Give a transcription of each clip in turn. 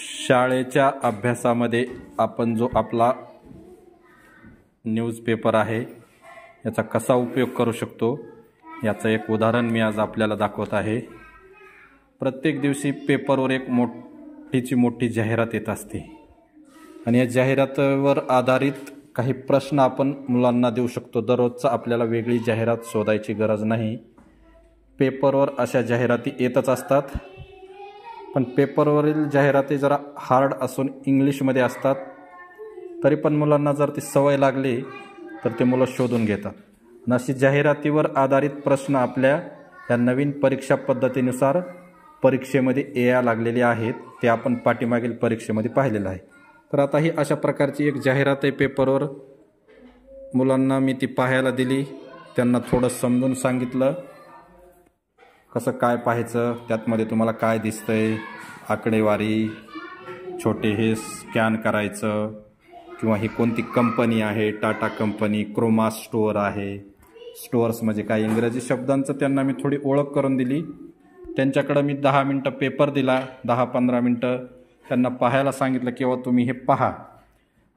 शाळेच्या अभ्यासामध्ये आपण जो आपला न्यूजपेपर आहे याचा कसा उपयोग करू शकतो याचं एक उदाहरण मी आज आपल्याला दाखवत आहे। प्रत्येक दिवशी पेपरवर एक मोठी जाहिरात येत असते आणि या जाहिरातीवर आधारित काही प्रश्न आपण मुलांना देऊ शकतो। दररोजचा आपल्याला वेगळी जाहिरात शोधायची गरज नाही। पेपरवर अशा जाहिराती येतच असतात, पण पेपरवरील जाहिराती जरा हार्ड असून इंग्लिशमध्ये असतात। तरी पण मुलांना जर ती सवय लागली तर ते मुलं शोधून घेतात। आणि अशी जाहिरातीवर आधारित प्रश्न आपल्या या नवीन परीक्षा पद्धतीनुसार परीक्षेमध्ये यायला लागलेले आहेत, ते आपण पाठीमागील परीक्षेमध्ये पाहिलेलं आहे। तर आता ही अशा प्रकारची एक जाहिरात आहे पेपरवर। मुलांना मी ती पाहायला दिली, त्यांना थोडं समजून सांगितलं कसं काय पाहायचं, त्यातमध्ये तुम्हाला काय दिसतंय, आकडेवारी, छोटे हे स्कॅन करायचं, किंवा ही कोणती कंपनी आहे, टाटा कंपनी, क्रोमा स्टोअर आहे। स्टोअर्स म्हणजे काय इंग्रजी शब्दांचं त्यांना मी थोडी ओळख करून दिली। त्यांच्याकडे मी 10 मिनटं पेपर दिला, 10-15 मिनटं त्यांना पाहायला सांगितलं किंवा तुम्ही हे पहा,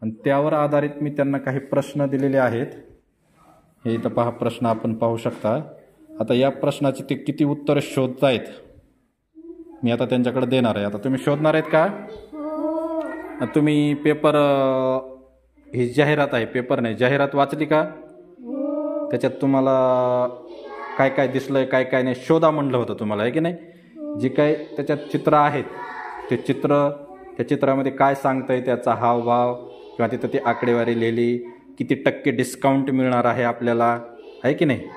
आणि त्यावर आधारित मी त्यांना काही प्रश्न दिलेले आहेत। हे इथं पहा, प्रश्न आपण पाहू शकता। आता या प्रश्नाची ते किती उत्तरं शोधतायत मी आता त्यांच्याकडे देणार आहे। आता तुम्ही शोधणार आहेत का? तुम्ही पेपर, ही जाहिरात आहे, पेपर नाही, जाहिरात वाचली का? त्याच्यात तुम्हाला काय काय दिसलंय, काय काय नाही शोधा म्हणलं होतं तुम्हाला, आहे की नाही? जे काय त्याच्यात चित्र आहेत ते चित्र, त्या चित्रामध्ये काय सांगतंय, त्याचा हावभाव किंवा तिथं ती आकडेवारी लिहिली, किती टक्के डिस्काउंट मिळणार आहे आपल्याला, आहे की नाही?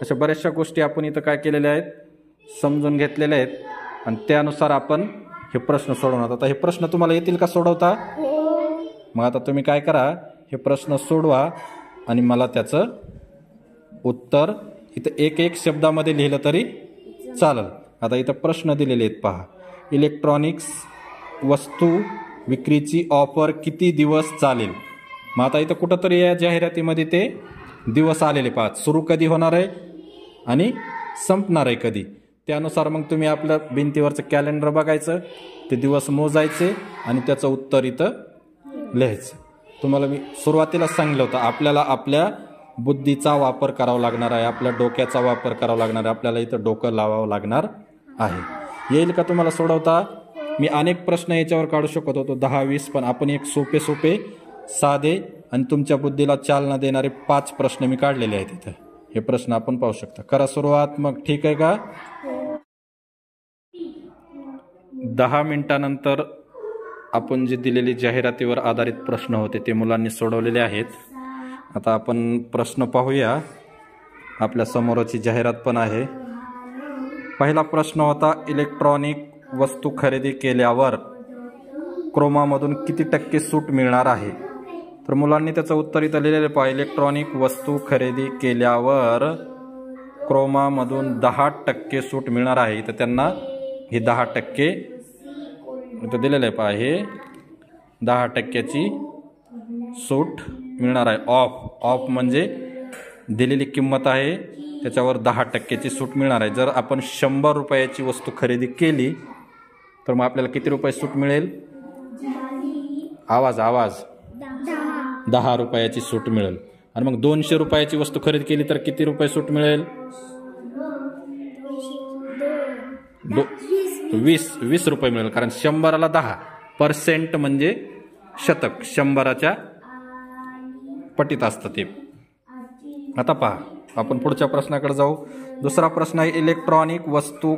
अशा बऱ्याचशा गोष्टी आपण इथं काय केलेल्या आहेत, समजून घेतलेल्या आहेत, आणि त्यानुसार आपण हे प्रश्न सोडवणार। आता हे प्रश्न तुम्हाला येतील का सोडवता? मग आता तुम्ही काय करा, हे प्रश्न सोडवा आणि मला त्याचं उत्तर इथं एक शब्दामध्ये लिहिलं तरी चालेल। आता इथं प्रश्न दिलेले आहेत पहा। इलेक्ट्रॉनिक्स वस्तू विक्रीची ऑफर किती दिवस चालेल? मग आता इथं कुठंतरी या जाहिरातीमध्ये ते दिवस आलेले पहा, सुरू कधी होणार आहे आणि संपणार आहे कधी। त्यानुसार मग तुम्ही आपल्या भिंतीवरचं कॅलेंडर बघायचं, ते दिवस मोजायचे आणि त्याचं उत्तर इथं लिहायचं। तुम्हाला मी सुरुवातीलाच सांगितलं होतं, आपल्याला आपल्या बुद्धीचा वापर करावा लागणार आहे, आपल्या डोक्याचा वापर करावा लागणार आहे, आपल्याला इथं डोकं लावावं लागणार आहे। येईल का तुम्हाला सोडवता? मी अनेक प्रश्न याच्यावर काढू शकत होतो, 10-20, पण आपण एक सोपे साधे आणि तुमच्या बुद्धीला चालना देणारे 5 प्रश्न मी काढलेले आहेत इथं। हे प्रश्न आपण पाहू शकता। करा सुरुवात मग, ठीक आहे का? 10 मिनिटानंतर आपण जे दिलेली जाहिरातीवर आधारित प्रश्न होते ते मुलांनी सोडवलेले आहेत। आता आपण प्रश्न पाहूया, आपल्या समोरची जाहिरात पण आहे। पहिला प्रश्न होता, इलेक्ट्रॉनिक वस्तू खरेदी केल्यावर क्रोमामधून किती टक्के सूट मिळणार आहे? तर मुलांनी त्याचं उत्तर इथं लिहिलेलं पहा, इलेक्ट्रॉनिक वस्तू खरेदी केल्यावर क्रोमामधून 10% सूट मिळणार आहे। तर त्यांना हे 10% इथं दिलेलं आहे पहा, हे 10%ची सूट मिळणार आहे। ऑफ म्हणजे दिलेली किंमत आहे त्याच्यावर 10%ची सूट मिळणार आहे। जर आपण 100 रुपयाची वस्तू खरेदी केली तर मग आपल्याला किती रुपये सूट मिळेल? आवाज 10 रुपयाची सूट मिळेल। आणि मग 200 रुपयाची वस्तू खरेदी केली तर किती रुपये सूट मिळेल? 20 रुपये मिळेल, कारण 100ला 10% म्हणजे शतक, 100च्या पटीत असतं ते। आता पहा, आपण पुढच्या प्रश्नाकडे जाऊ। दुसरा प्रश्न आहे, इलेक्ट्रॉनिक वस्तू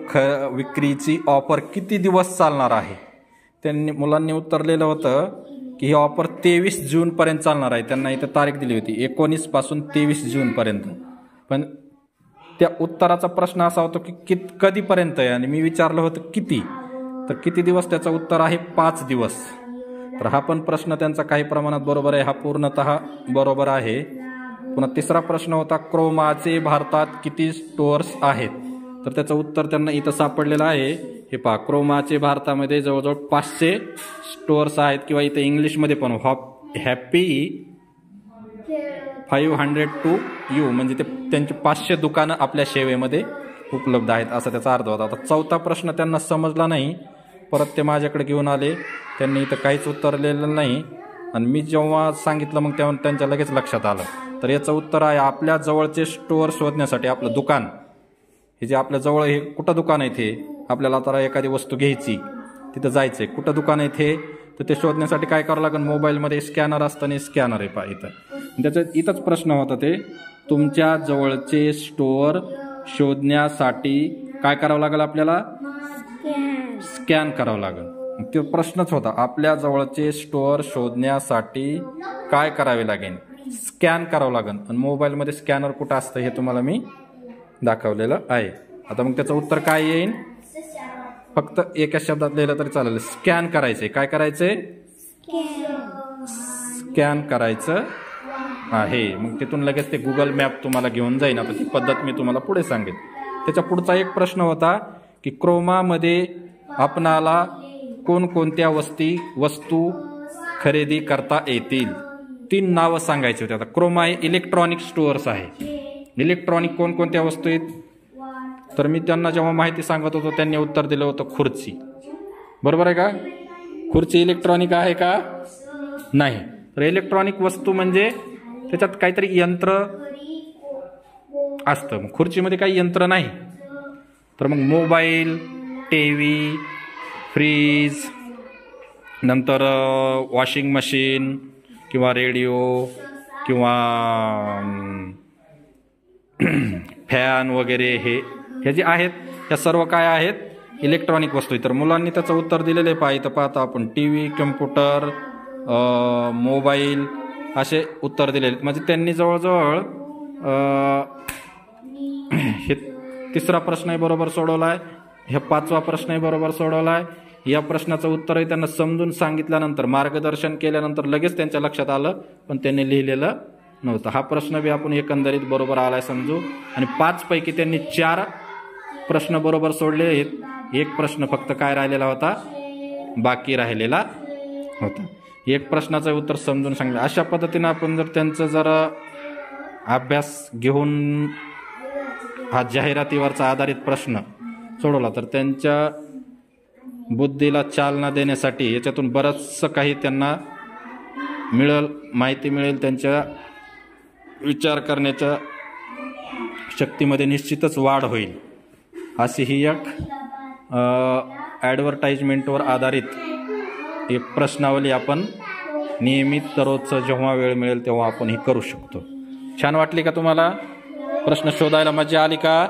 विक्रीची ऑफर किती दिवस चालणार आहे? त्यांनी मुलांनी उत्तरलेलं होतं की ही ऑफर 23 जूनपर्यंत चालणार आहे। त्यांना इथं तारीख दिली होती 19 पासून 23 जूनपर्यंत, पण त्या उत्तराचा प्रश्न असा होता की कधीपर्यंत आहे, आणि मी विचारलं होतं किती, तर किती दिवस? त्याचं उत्तर आहे 5 दिवस। तर हा पण प्रश्न त्यांचा काही प्रमाणात बरोबर आहे, हा पूर्णतः बरोबर आहे। पुन्हा तिसरा प्रश्न होता, क्रोमाचे भारतात किती स्टोअर्स आहेत? तर त्याचं उत्तर त्यांना इथं सापडलेलं आहे। हे पहा, क्रोमाचे भारतामध्ये जवळजवळ 500 स्टोअर्स आहेत, किंवा इथं इंग्लिशमध्ये पण हॅपी 500 टू यू, म्हणजे ते त्यांची 500 दुकानं आपल्या सेवेमध्ये उपलब्ध आहेत, असा त्याचा अर्थ होता। आता चौथा प्रश्न त्यांना समजला नाही, परत ते माझ्याकडे घेऊन आले. त्यांनी इथं काहीच उत्तर दिलेलं नाही आणि मी जेव्हा सांगितलं मग तेव्हा त्यांच्या लगेच लक्षात आलं. तर याचं उत्तर आहे आपल्या जवळचे स्टोअर शोधण्यासाठी आपलं दुकान. हे जे आपल्या जवळ हे कुठं दुकान आहे ते आपल्याला आता एखादी वस्तू घ्यायची तिथं जायचं आहे, कुठं दुकान आहे ते तर ते शोधण्यासाठी काय करावं लागेल, मोबाईलमध्ये स्कॅनर असतं आणि स्कॅनर आहे पहा इथं. त्याच्यात इथंच प्रश्न होता ते तुमच्या जवळचे स्टोअर शोधण्यासाठी काय करावं लागेल आपल्याला, स्कॅन करावं लागेल. तो प्रश्नच होता आपल्या जवळचे स्टोअर शोधण्यासाठी काय करावे लागेल, स्कॅन करावं लागेल. आणि मोबाईलमध्ये स्कॅनर कुठं असतं हे तुम्हाला मी दाखवलेलं आहे. आता मग त्याचं उत्तर काय येईल, फक्त एका शब्दात लिहिलं तरी चालेल, स्कॅन करायचंय. काय करायचंय, स्कॅन करायचं आहे. मग तिथून लगेच ते गुगल मॅप तुम्हाला घेऊन जाईल. आता ती पद्धत मी तुम्हाला पुढे सांगेन. त्याच्या पुढचा एक प्रश्न होता की क्रोमामध्ये आपणाला कोणकोणत्या वस्तू खरेदी करता येतील, 3 नावं सांगायची होती. आता क्रोमा हे इलेक्ट्रॉनिक स्टोअर्स आहे. इलेक्ट्रॉनिक कोणकोणत्या वस्तू आहेत, तर मी त्यांना जेव्हा माहिती सांगत होतो त्यांनी उत्तर दिलं होतं खुर्ची. बरोबर आहे का, खुर्ची इलेक्ट्रॉनिक आहे का, नाही. तर इलेक्ट्रॉनिक वस्तू म्हणजे त्याच्यात काहीतरी यंत्र असतं. मग खुर्चीमध्ये काही यंत्र नाही. तर मग मोबाईल, टीव्ही, फ्रीज, नंतर वॉशिंग मशीन किंवा रेडिओ किंवा फॅन वगैरे हे जे आहेत त्या सर्व काय आहेत, इलेक्ट्रॉनिक वस्तू. तर मुलांनी त्याचं उत्तर दिलेलं आहे पहा. इथं पाहता आपण टीव्ही, कम्प्युटर, मोबाईल असे उत्तर दिलेले. म्हणजे त्यांनी जवळजवळ हे 3रा प्रश्नही बरोबर सोडवलाय, हे 5वा प्रश्नही बरोबर सोडवलाय. या प्रश्नाचं उत्तरही त्यांना समजून सांगितल्यानंतर, मार्गदर्शन केल्यानंतर लगेच त्यांच्या लक्षात आलं, पण त्यांनी लिहिलेलं नव्हतं. हा प्रश्न बी आपण एकंदरीत बरोबर आलाय समजू. आणि 5 पैकी त्यांनी 4 प्रश्न बरोबर सोडले. एक प्रश्न फक्त काय राहिलेला होता, बाकी राहिलेला होता. एक प्रश्नाचं उत्तर समजून सांगितलं. अशा पद्धतीनं आपण जर त्यांचं जरा अभ्यास घेऊन हा जाहिरातीवरचा आधारित प्रश्न सोडवला तर त्यांच्या बुद्धीला चालना देण्यासाठी याच्यातून बरंचसं काही त्यांना माहिती मिळेल. त्यांच्या विचार करण्याच्या शक्तीमध्ये निश्चितच वाढ होईल. अशी ही एक ॲडव्हर्टाइजमेंटवर आधारित एक प्रश्नावली आपण नियमित दररोजचं जेव्हा वेळ मिळेल तेव्हा आपण ही करू शकतो. छान वाटली का तुम्हाला, प्रश्न शोधायला मजा आली का?